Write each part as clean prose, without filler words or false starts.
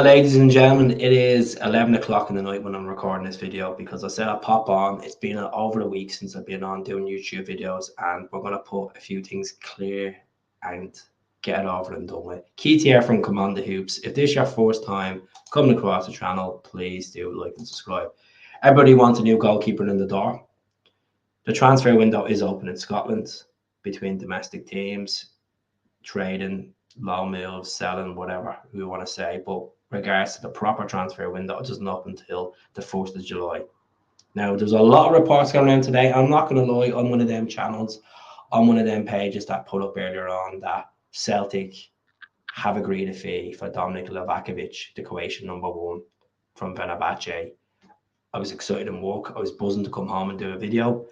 Ladies and gentlemen, it is 11 o'clock in the night when I'm recording this video because I said I'll pop on. It's been over a week since I've been on doing YouTube videos, and we're going to put a few things clear and get it over and done with. Keith here from Command the Hoops. If this is your first time coming across the channel, please do like and subscribe. Everybody wants a new goalkeeper in the door. The transfer window is open in Scotland between domestic teams, trading, low moves, selling, whatever we want to say. But regards to the proper transfer window, it doesn't open until the 1st of July. Now, there's a lot of reports going around today. I'm not going to lie, on one of them channels, on one of them pages that put up earlier on that Celtic have agreed a fee for DOMINIK LIVAKOVIC, the Croatian #1 from Fenerbahce. I was excited and work. I was buzzing to come home and do a video.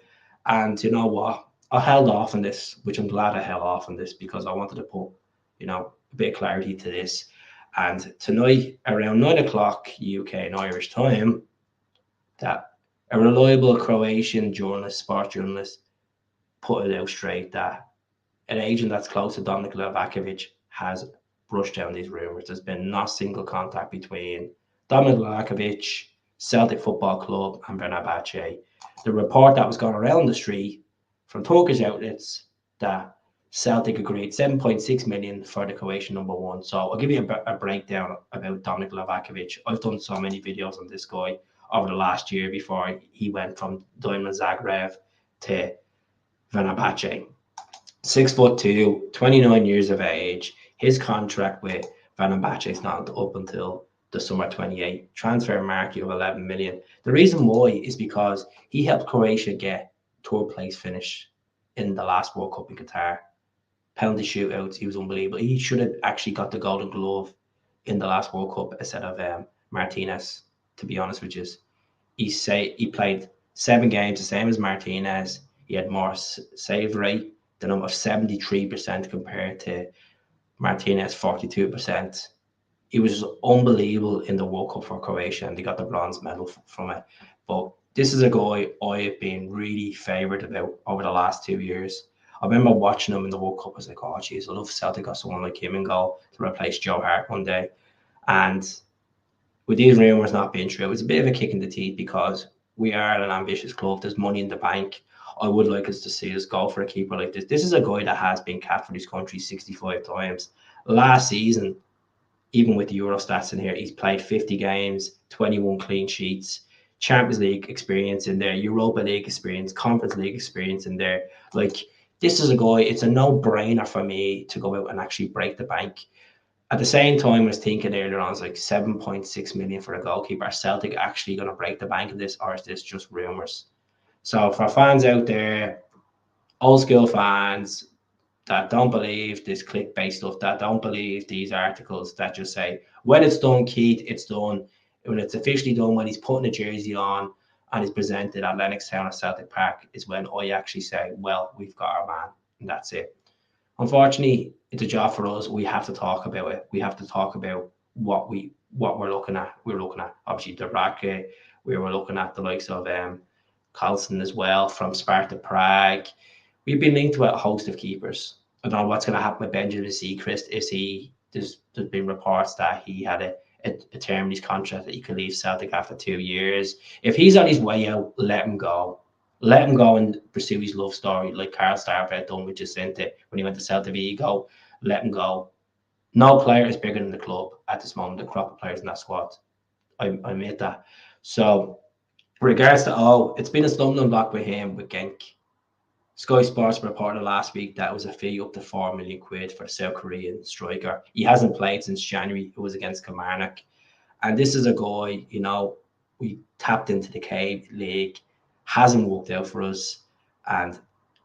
And you know what? I held off on this, which I'm glad I held off on this because I wanted to put, a bit of clarity to this. And tonight, around 9 o'clock UK and Irish time, that a reliable Croatian journalist, sports journalist, put it out straight that an agent that's close to DOMINIK LIVAKOVIC has brushed down these rumours. There's been not a single contact between DOMINIK LIVAKOVIC, Celtic Football Club, and Fenerbahce. The report that was going around the street from Turkish outlets that Celtic agreed 7.6 million for the Croatian #1. So I'll give you a breakdown about DOMINIK LIVAKOVIC. I've done so many videos on this guy over the last year before he went from Dinamo Zagreb to Fenerbahce. 6'2", 29 years of age. His contract with Fenerbahce is not up until the summer 28. Transfer market of 11 million. The reason why is because he helped Croatia get third place finish in the last World Cup in Qatar. Penalty shootouts, he was unbelievable. He should have actually got the Golden Glove in the last World Cup instead of Martinez, to be honest with you. He played 7 games, the same as Martinez. He had more save rate, the number of 73% compared to Martinez, 42%. He was unbelievable in the World Cup for Croatia, and they got the bronze medal from it. But this is a guy I have been really favoured about over the last 2 years. I remember watching him in the World Cup. I was like, oh, geez, I love Celtic got someone like him in goal to replace Joe Hart one day. And with these rumours not being true, it was a bit of a kick in the teeth because we are an ambitious club. There's money in the bank. I would like us to see us go for a keeper like this. This is a guy that has been capped for this country 65 times. Last season, even with the Euro stats in here, he's played 50 games, 21 clean sheets, Champions League experience in there, Europa League experience, Conference League experience in there. Like, this is a guy, it's a no-brainer for me to go out and actually break the bank. At the same time, I was thinking earlier on, it's like 7.6 million for a goalkeeper. Are Celtic actually going to break the bank in this, or is this just rumours? So for fans out there, old school fans that don't believe this clickbait stuff, that don't believe these articles that just say, when it's done, Keith, it's done. When it's officially done, when he's putting a jersey on and is presented at Lennoxtown or Celtic Park, is when I actually say, well, we've got our man, and that's it. Unfortunately, it's a job for us. We have to talk about it. We have to talk about what we're looking at. We're looking at obviously the Racket. We were looking at the likes of Carlson as well from Sparta Prague. We've been linked to a host of keepers. I don't know what's going to happen with Benjamin Seacrest. There's been reports that he had a term in his contract that he could leave Celtic after 2 years. If he's on his way out, let him go. Let him go and pursue his love story like Carl Starfelt done with Jacinta when he went to Celta Vigo. Let him go. No player is bigger than the club at this moment, the crop of players in that squad. I admit that. So, regards to it's been a stumbling block with him with Genk. Sky Sports reported last week that it was a fee up to 4 million quid for a South Korean striker. He hasn't played since January. It was against Kilmarnock. And this is a guy, we tapped into the Cave League, hasn't worked out for us. And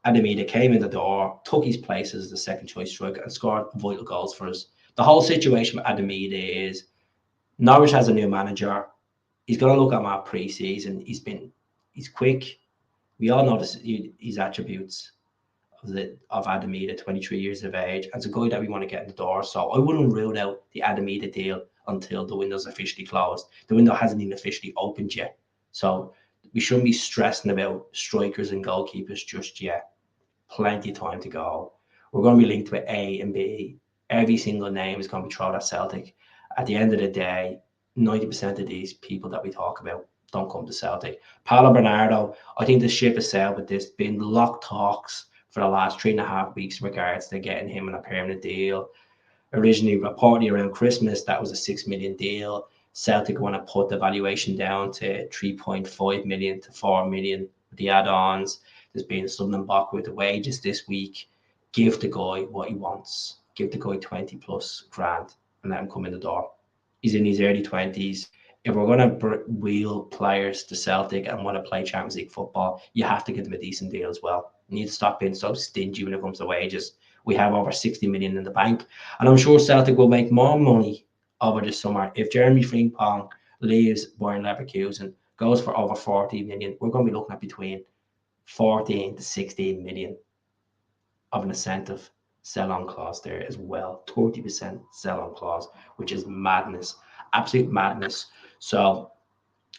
Adamida came in the door, took his place as the second choice striker and scored vital goals for us. The whole situation with Adamida is Norwich has a new manager. He's going to look at my pre-season. He's quick. We all know his attributes of Adamida, 23 years of age. And it's a guy that we want to get in the door. So I wouldn't rule out the Adamida deal until the window's officially closed. The window hasn't even officially opened yet. So we shouldn't be stressing about strikers and goalkeepers just yet. Plenty of time to go. We're going to be linked with A and B. Every single name is going to be thrown at Celtic. At the end of the day, 90% of these people that we talk about don't come to Celtic. Paulo Bernardo, I think the ship has sailed with this. Been locked talks for the last 3.5 weeks in regards to getting him on a permanent deal. Originally reported around Christmas that was a 6 million deal. Celtic want to put the valuation down to 3.5 million to 4 million with the add-ons. There's been a sudden buck with the wages this week. Give the guy what he wants. Give the guy 20 plus grand and let him come in the door. He's in his early 20s. If we're going to wheel players to Celtic and want to play Champions League football, you have to give them a decent deal as well. You need to stop being so stingy when it comes to wages. We have over 60 million in the bank, and I'm sure Celtic will make more money over the summer. If Jeremy Frimpong leaves Bayern Leverkusen, goes for over 40 million, we're going to be looking at between 14 to 16 million of an incentive sell-on clause there as well. 30% sell-on clause, which is madness, absolute madness. So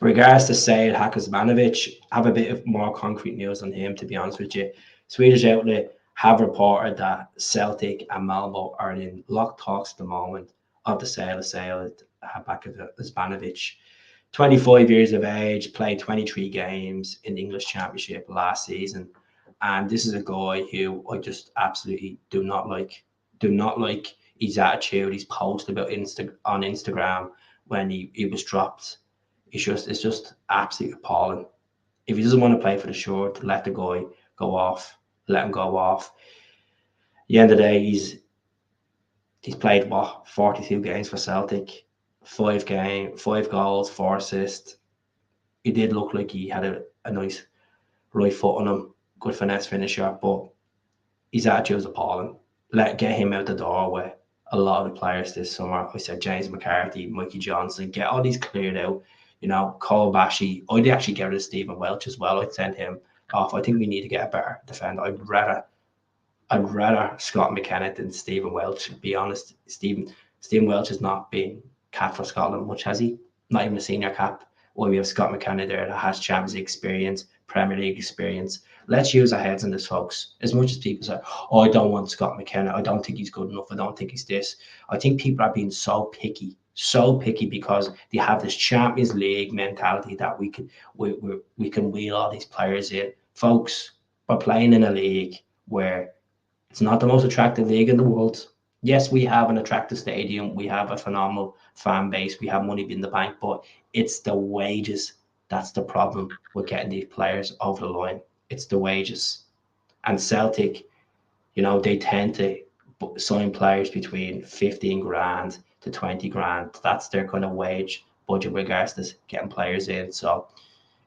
regards to Sead Hakšabanović, have a bit of more concrete news on him, to be honest with you. Swedish outlet have reported that Celtic and Malmo are in locked talks at the moment of the sale of Sead Hakšabanović. 25 years of age, played 23 games in the English Championship last season. And this is a guy who I just absolutely do not like. Do not like his attitude, his post about on Instagram when he was dropped. It's just absolutely appalling. If he doesn't want to play for the shirt, let the guy go off. Let him go off. At the end of the day, he's played 42 games for Celtic, 5 goals, 4 assists. He did look like he had a nice right foot on him, good finesse finisher, but his attitude was appalling. Get him out the door with a lot of the players this summer. I said James McCarthy, Mikey Johnson, get all these cleared out. You know, Cole Bashy. I'd actually get rid of Stephen Welch as well. I'd send him off. I think we need to get a better defender. I'd rather Scott McKenna than Stephen Welch, to be honest. Stephen Welch has not been capped for Scotland much, has he? Not even a senior cap. Well, we have Scott McKenna there that has Champions League experience, Premier League experience. Let's use our heads on this, folks. As much as people say, oh, I don't want Scott McKenna, I don't think he's good enough, I don't think he's this. I think people are being so picky because they have this Champions League mentality that we can wheel all these players in. Folks, we're playing in a league where it's not the most attractive league in the world. Yes, we have an attractive stadium. We have a phenomenal fan base. We have money in the bank, but it's the wages that's the problem with getting these players over the line. It's the wages. And Celtic, you know, they tend to sign players between 15 grand to 20 grand. That's their kind of wage budget regards to getting players in. So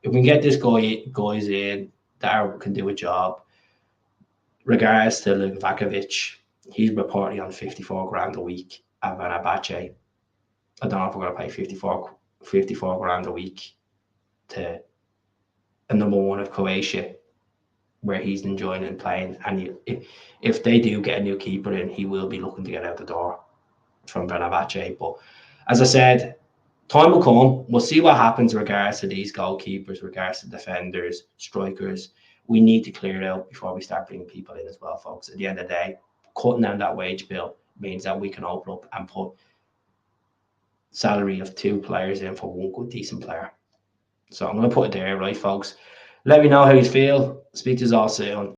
if we can get this guys in that can do a job, regards to LIVAKOVIC, he's reportedly on 54 grand a week at Fenerbahce. I don't know if we're going to pay 54 grand a week to a number one of Croatia, where he's enjoying and playing. And if they do get a new keeper in, he will be looking to get out the door from Fenerbahce. But as I said, time will come. We'll see what happens in regards to these goalkeepers, regards to defenders, strikers. We need to clear it out before we start bringing people in as well, folks. At the end of the day, cutting down that wage bill means that we can open up and put salary of 2 players in for one good, decent player. So I'm going to put it there, right, folks? Let me know how you feel. Speak to you all soon.